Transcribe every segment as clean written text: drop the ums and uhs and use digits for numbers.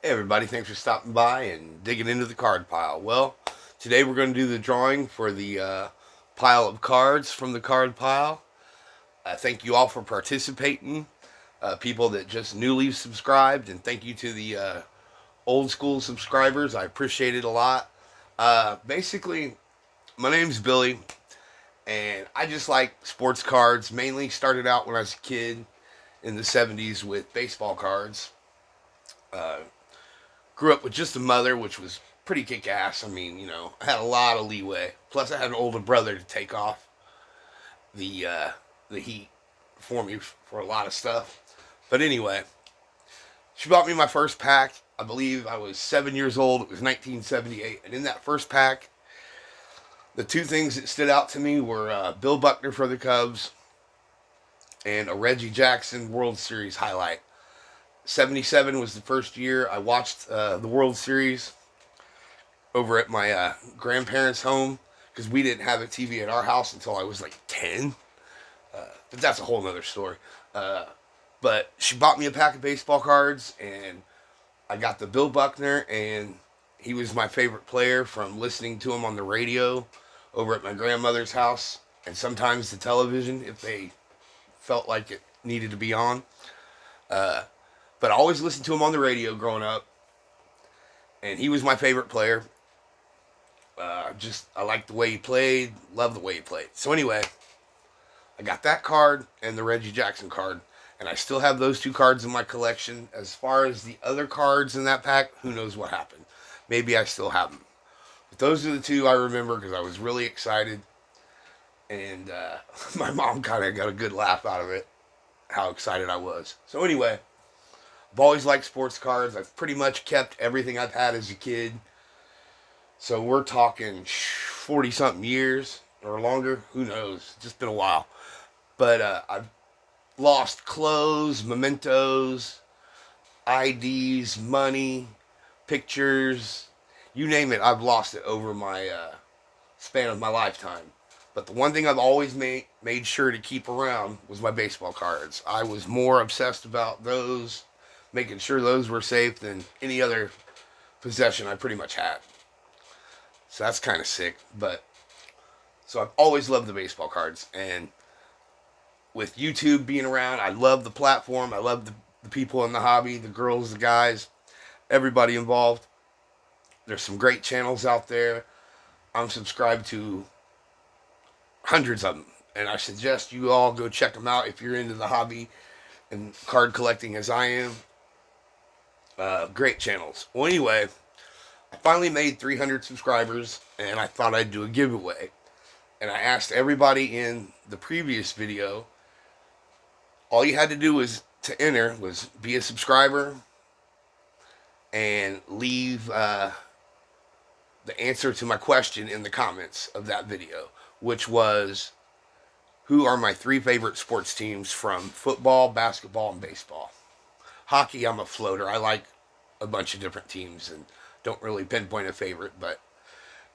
Hey everybody, thanks for stopping by and digging into the card pile. Well, today we're going to do the drawing for the pile of cards from the card pile. Thank you all for participating, people that just newly subscribed, and thank you to the old school subscribers. I appreciate it a lot. Basically, my name's Billy, and I just like sports cards. Mainly started out when I was a kid in the 70s with baseball cards. Uh, Grew up with just a mother, which was pretty kick ass. I mean, I had a lot of leeway. Plus, I had an older brother to take off the uh, the heat for me for a lot of stuff. But anyway, she bought me my first pack. I believe I was 7 years old. It was 1978, and in that first pack, the two things that stood out to me were Bill Buckner for the Cubs and a Reggie Jackson World Series highlight. 77 was the first year I watched the World Series over at my grandparents' home because we didn't have a TV at our house until I was like 10. But that's a whole nother story. Uh, but she bought me a pack of baseball cards, and I got the Bill Buckner, and he was my favorite player from listening to him on the radio over at my grandmother's house, and sometimes the television if they felt like it needed to be on. Uh, but I always listened to him on the radio growing up, and he was my favorite player. I liked the way he played, loved the way he played. So anyway, I got that card and the Reggie Jackson card, and I still have those two cards in my collection. As far as the other cards in that pack, who knows what happened? Maybe I still have them. But those are the two I remember because I was really excited, and my mom kind of got a good laugh out of it, how excited I was. So anyway, I've always liked sports cards. I've pretty much kept everything I've had as a kid. So we're talking 40 something years or longer. Who knows? It's just been a while. But I've lost clothes, mementos, IDs, money, pictures, you name it. I've lost it over my span of my lifetime. But the one thing I've always made sure to keep around was my baseball cards. I was more obsessed about those, making sure those were safe than any other possession I pretty much had. So that's kind of sick. But so I've always loved the baseball cards, and with YouTube being around, I love the platform. I love the people in the hobby, the girls, the guys, everybody involved. There's some great channels out there. I'm subscribed to hundreds of them, and I suggest you all go check them out if you're into the hobby and card collecting as I am. Great channels. Well, anyway, I finally made 300 subscribers, and I thought I'd do a giveaway. And I asked everybody in the previous video. All you had to do was to enter was be a subscriber and leave the answer to my question in the comments of that video, which was, who are my three favorite sports teams from football, basketball, and baseball? Hockey, I'm a floater. I like a bunch of different teams and don't really pinpoint a favorite, but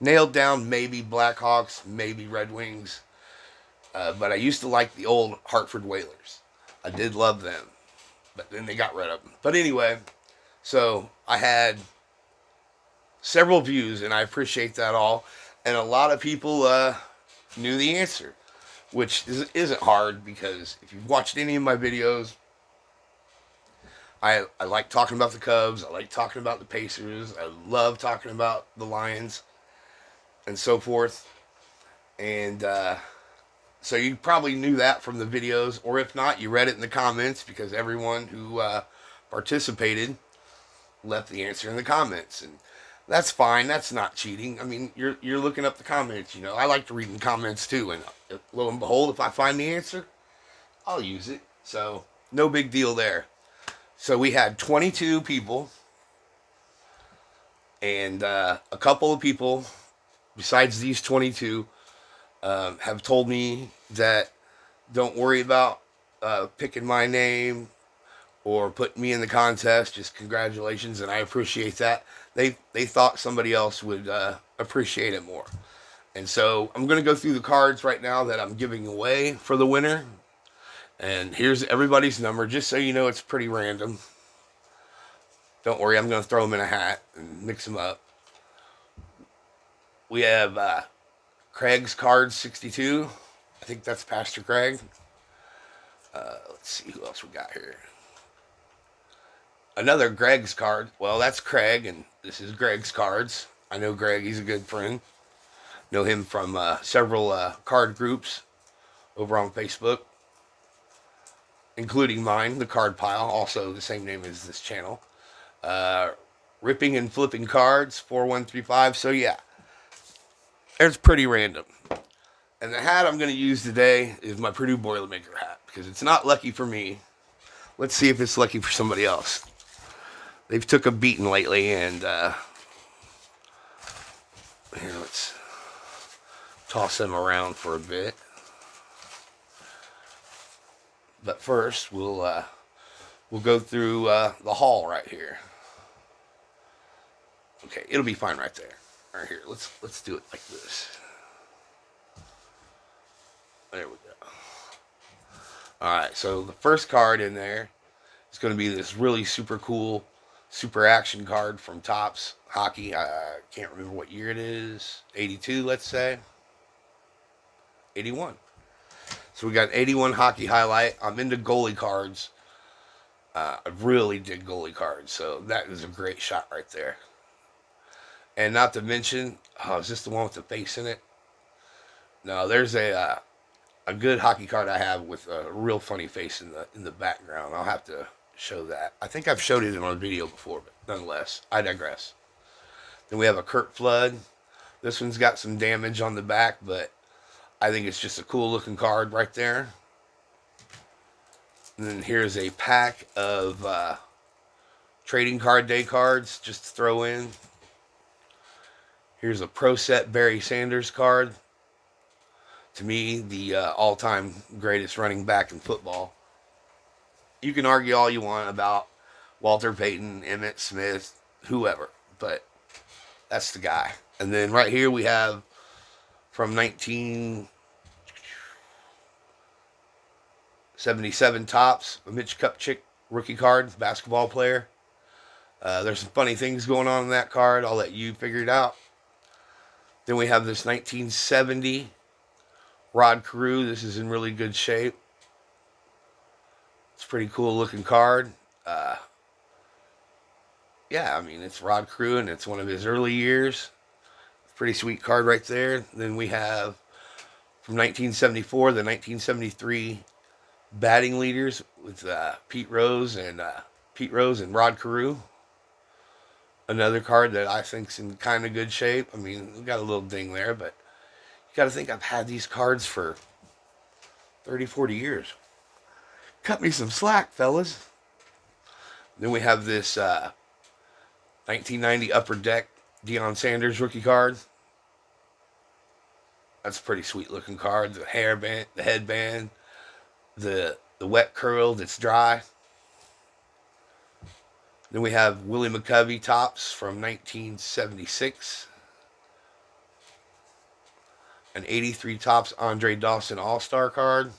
nailed down maybe Blackhawks, maybe Red Wings. But I used to like the old Hartford Whalers. I did love them, but then they got rid of them. But anyway, so I had several views, and I appreciate that all. And a lot of people knew the answer, which isn't hard because if you've watched any of my videos, I like talking about the Cubs. I like talking about the Pacers. I love talking about the Lions and so forth. And so you probably knew that from the videos, or if not, you read it in the comments because everyone who participated left the answer in the comments, and that's fine. That's not cheating. I mean, you're looking up the comments. I like to read in the comments too, and lo and behold, if I find the answer, I'll use it. So no big deal there. So we had 22 people, and a couple of people besides these 22 have told me that don't worry about picking my name or putting me in the contest. Just congratulations, and I appreciate that. They thought somebody else would appreciate it more. And so I'm going to go through the cards right now that I'm giving away for the winner. And here's everybody's number, just so you know it's pretty random. Don't worry, I'm going to throw them in a hat and mix them up. We have Craig's Cards 62. I think that's Pastor Craig. Let's see who else we got here. Another Greg's card. Well, that's Craig, and this is Greg's Cards. I know Greg. He's a good friend. Know him from several card groups over on Facebook, including mine, The Card Pile, also the same name as this channel. Ripping and Flipping Cards, 4135. So, yeah, it's pretty random. And the hat I'm going to use today is my Purdue Boilermaker hat, because it's not lucky for me. Let's see if it's lucky for somebody else. They've took a beating lately, and here, let's toss them around for a bit. But first, we'll go through the haul right here. Okay, it'll be fine right there. All right, here, let's do it like this. There we go. All right, so the first card in there is going to be this really super cool super action card from Topps Hockey. I can't remember what year it is. 82, let's say. 81. So we got 81 hockey highlight. I'm into goalie cards. I really dig goalie cards, so that is a great shot right there. And not to mention, is this the one with the face in it? No, there's a good hockey card I have with a real funny face in the background. I'll have to show that. I think I've showed it in a video before, but nonetheless, I digress. Then we have a Curt Flood. This one's got some damage on the back, but I think it's just a cool looking card right there. And then here's a pack of trading card day cards just to throw in. Here's a Pro Set Barry Sanders card. To me, the all-time greatest running back in football. You can argue all you want about Walter Payton, Emmitt Smith, whoever, but that's the guy. And then right here we have from 1977 Topps, a Mitch Kupchak rookie card, basketball player. There's some funny things going on in that card. I'll let you figure it out. Then we have this 1970 Rod Carew. This is in really good shape. It's a pretty cool looking card. Yeah, I mean, it's Rod Carew, and it's one of his early years. Pretty sweet card right there. Then we have from 1974, the 1973 batting leaders with Pete Rose and Rod Carew. Another card that I think's in kind of good shape. I mean, we got a little ding there, but you got to think I've had these cards for 30, 40 years. Cut me some slack, fellas. Then we have this 1990 Upper Deck Deion Sanders rookie card. That's a pretty sweet looking card. The hairband, the headband, the wet curl that's dry. Then we have Willie McCovey Topps from 1976. An 83 Topps Andre Dawson All-Star card.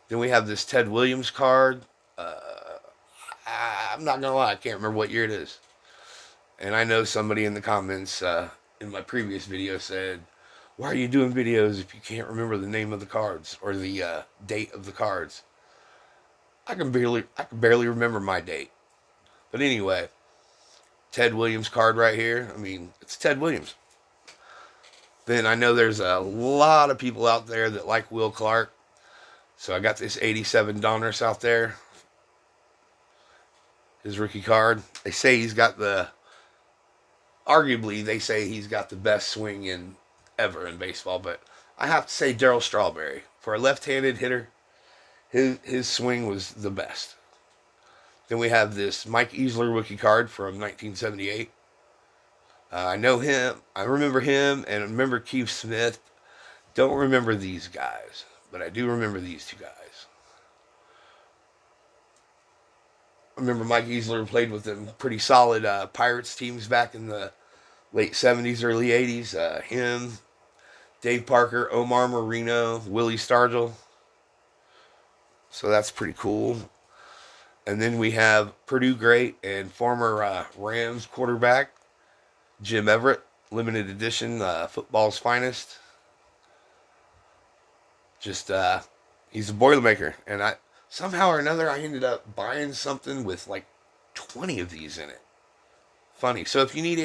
Then we have this Ted Williams card. I'm not going to lie, I can't remember what year it is. And I know somebody in the comments in my previous video said, why are you doing videos if you can't remember the name of the cards or the date of the cards? I can barely remember my date. But anyway, Ted Williams card right here. I mean, it's Ted Williams. Then I know there's a lot of people out there that like Will Clark. So I got this 87 Donruss out there. His rookie card. They say he's got arguably they say he's got the best swing ever in baseball. But I have to say Darryl Strawberry. For a left-handed hitter, his swing was the best. Then we have this Mike Easler rookie card from 1978. I know him. I remember him and I remember Keith Smith. Don't remember these guys, but I do remember these two guys. I remember Mike Easler played with them pretty solid Pirates teams back in the late 70s, early 80s. Him, Dave Parker, Omar Marino, Willie Stargell. So that's pretty cool. And then we have Purdue great and former Rams quarterback Jim Everett, limited edition, football's finest. Just he's a Boilermaker, and I somehow or another I ended up buying something with like 20 of these in it. Funny. So if you need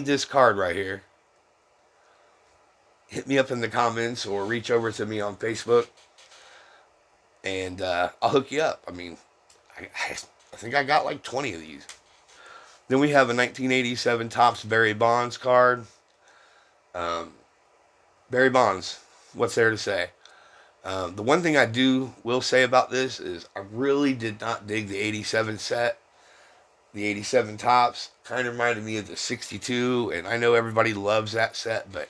this card right here, hit me up in the comments or reach over to me on Facebook, and I'll hook you up. I mean, I think I got like 20 of these. Then we have a 1987 Topps Barry Bonds card. Um, Barry Bonds, what's there to say? The one thing I will say about this is I really did not dig the 87 set. The 87 Topps kind of reminded me of the 62, and I know everybody loves that set, but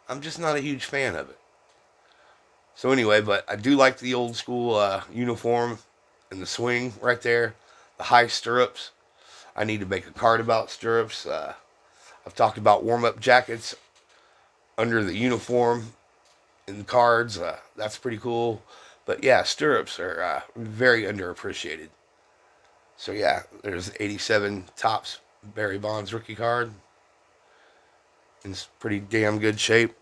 I'm just not a huge fan of it. So anyway, but I do like the old school uniform and the swing right there, the high stirrups. I need to make a card about stirrups. I've talked about warm-up jackets under the uniform in the cards. That's pretty cool. But yeah, stirrups are very underappreciated. So yeah, there's 87 Topps Barry Bonds rookie card. In pretty damn good shape.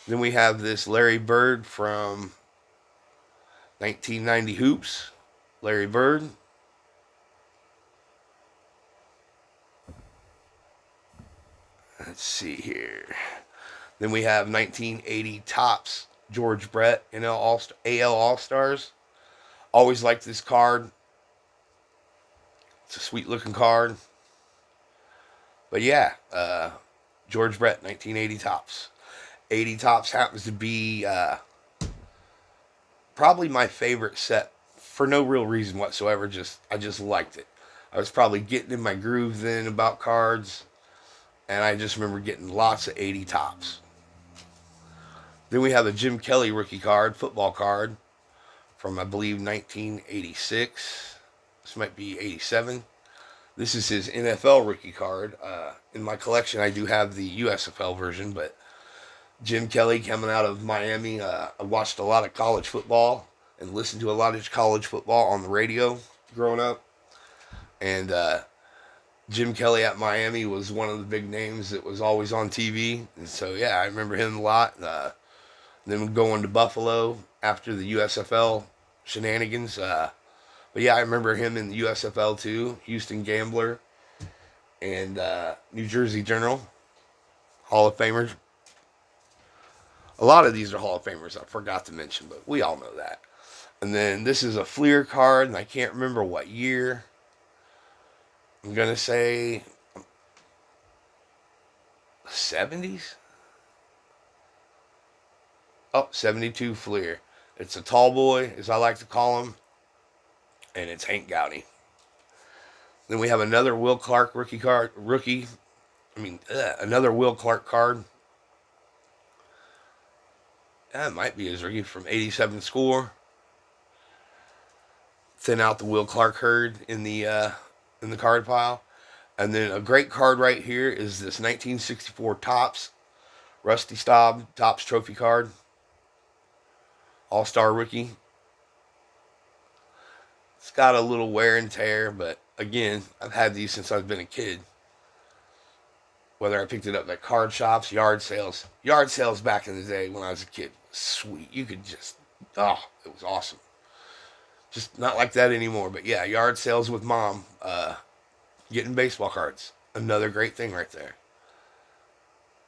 Then we have this Larry Bird from 1990 Hoops. Larry Bird. Let's see here. Then we have 1980 Topps George Brett AL All Stars. Always liked this card. It's a sweet looking card. But yeah, George Brett 1980 Topps. 80 Topps happens to be probably my favorite set for no real reason whatsoever. I just liked it. I was probably getting in my groove then about cards, and I just remember getting lots of 80 Topps. Then we have a Jim Kelly rookie card, football card, from I believe 1986. This might be 87. This is his NFL rookie card. In my collection, I do have the USFL version, but Jim Kelly coming out of Miami. I watched a lot of college football and listened to a lot of college football on the radio growing up. And Jim Kelly at Miami was one of the big names that was always on TV. And so, yeah, I remember him a lot. Then going to Buffalo after the USFL shenanigans. But yeah, I remember him in the USFL too. Houston Gambler and New Jersey General. Hall of Famers. A lot of these are Hall of Famers I forgot to mention, but we all know that. And then this is a Fleer card, and I can't remember what year. I'm going to say 70s? Oh, 72 Fleer. It's a tall boy, as I like to call him, and it's Hank Gowdy. Then we have another Will Clark another Will Clark card. That might be his rookie from 87 score. Thin out the Will Clark herd in the card pile. And then a great card right here is this 1964 Topps Rusty Staub Topps Trophy card. All-Star rookie. It's got a little wear and tear, but again, I've had these since I've been a kid. Whether I picked it up at card shops, yard sales. Yard sales back in the day when I was a kid. Sweet. You could just, it was awesome. Just not like that anymore. But yeah, yard sales with mom. Getting baseball cards. Another great thing right there.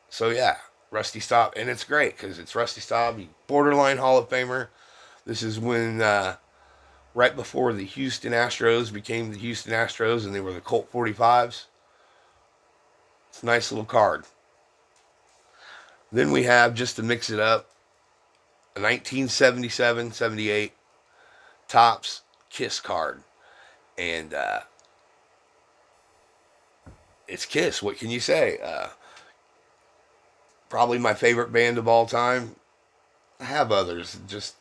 So yeah, Rusty Staub. And it's great because it's Rusty Staub, borderline Hall of Famer. This is when, right before the Houston Astros became the Houston Astros and they were the Colt 45s. It's a nice little card. Then we have, just to mix it up, a 1977-78 Topps Kiss card. And it's Kiss. What can you say? Probably my favorite band of all time. I have others. Just,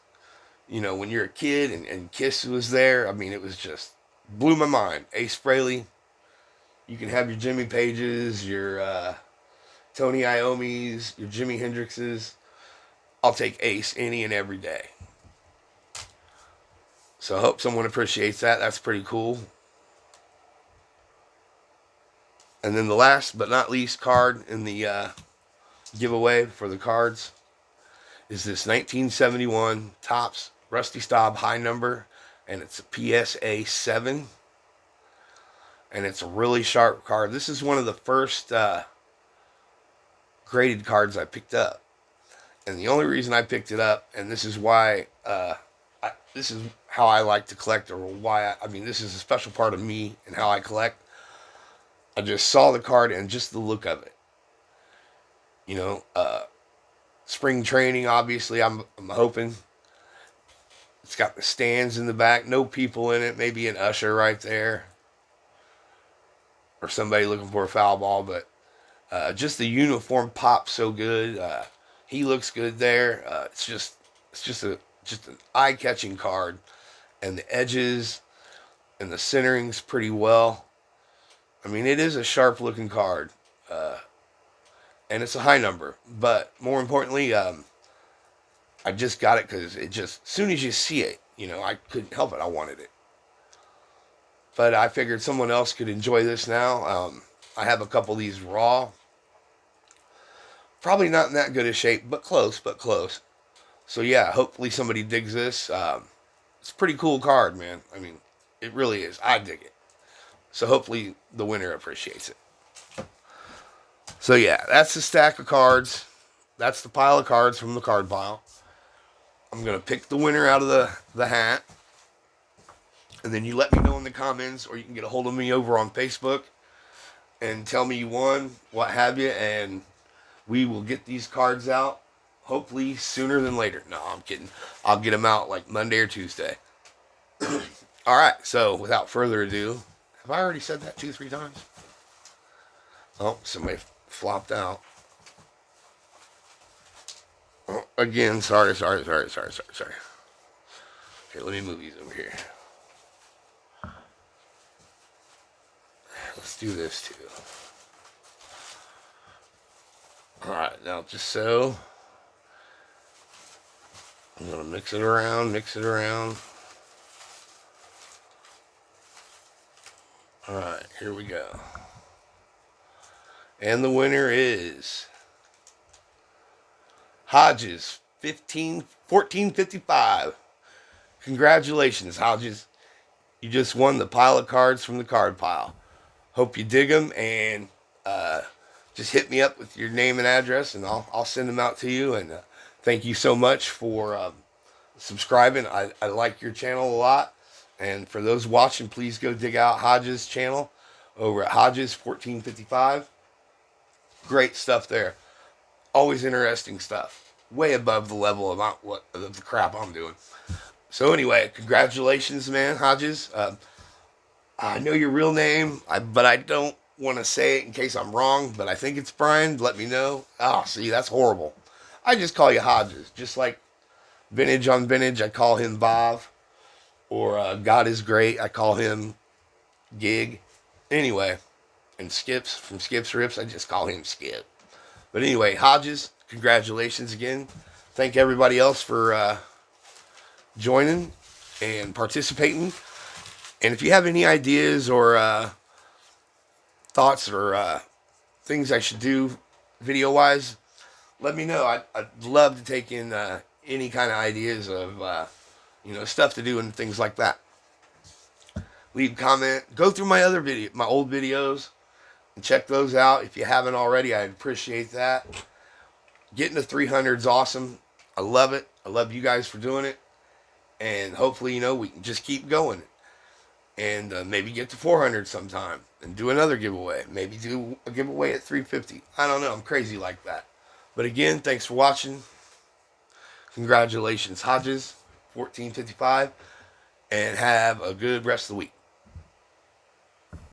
when you're a kid and Kiss was there, I mean, it was just blew my mind. Ace Frehley. You can have your Jimmy Pages, your Tony Iommi's, your Jimi Hendrix's. I'll take Ace any and every day. So I hope someone appreciates that. That's pretty cool. And then the last but not least card in the giveaway for the cards is this 1971 Topps Rusty Staub high number, and it's a PSA 7, and it's a really sharp card. This is one of the first graded cards I picked up, and the only reason I picked it up, and this is why, this is how I like to collect, or why I mean, this is a special part of me and how I collect. I just saw the card and just the look of it. You know, spring training, obviously, I'm hoping. It's got the stands in the back, no people in it, maybe an usher right there, or somebody looking for a foul ball, but just the uniform pops so good. He looks good there. It's just an eye-catching card, and the edges and the centering's pretty well. I mean, it is a sharp-looking card, and it's a high number. But more importantly, I just got it because it just, as soon as you see it, you know, I couldn't help it. I wanted it. But I figured someone else could enjoy this now. I have a couple of these raw. Probably not in that good a shape, but close, So yeah, hopefully somebody digs this. It's a pretty cool card, man. I mean, it really is. I dig it. So hopefully the winner appreciates it. So yeah, that's the stack of cards. That's the pile of cards from the card pile. I'm going to pick the winner out of the hat. And then you let me know in the comments, or you can get a hold of me over on Facebook and tell me you won, what have you, and we will get these cards out hopefully sooner than later. No, I'm kidding. I'll get them out like Monday or Tuesday. All right, so without further ado, have I already said that 2-3 times? Oh, somebody flopped out. Oh, again, sorry. Okay, let me move these over here. Let's do this too. Alright, now just so. I'm going to mix it around. Alright, here we go. And the winner is Hodges, 1455. Congratulations, Hodges. You just won the pile of cards from the card pile. Hope you dig them, and just hit me up with your name and address, and I'll send them out to you. And thank you so much for subscribing. I like your channel a lot. And for those watching, please go dig out Hodges' channel over at Hodges 1455. Great stuff there. Always interesting stuff. Way above the level of the crap I'm doing. So anyway, congratulations, man, Hodges. I know your real name, but I don't want to say it in case I'm wrong, but I think it's Brian. Let me know. Oh, see, that's horrible. I just call you Hodges. Just like Vintage on Vintage, I call him Bob. Or God is Great, I call him Gig. Anyway, and Skips, from Skips Rips, I just call him Skip. But anyway, Hodges, congratulations again. Thank everybody else for joining and participating. And if you have any ideas or thoughts or things I should do video-wise, let me know. I'd love to take in any kind of ideas of stuff to do and things like that. Leave a comment. Go through my old videos, and check those out. If you haven't already, I'd appreciate that. Getting to 300 is awesome. I love it. I love you guys for doing it. And hopefully, we can just keep going. And maybe get to 400 sometime and do another giveaway. Maybe do a giveaway at 350. I don't know. I'm crazy like that. But again, thanks for watching. Congratulations, Hodges, 1455. And have a good rest of the week.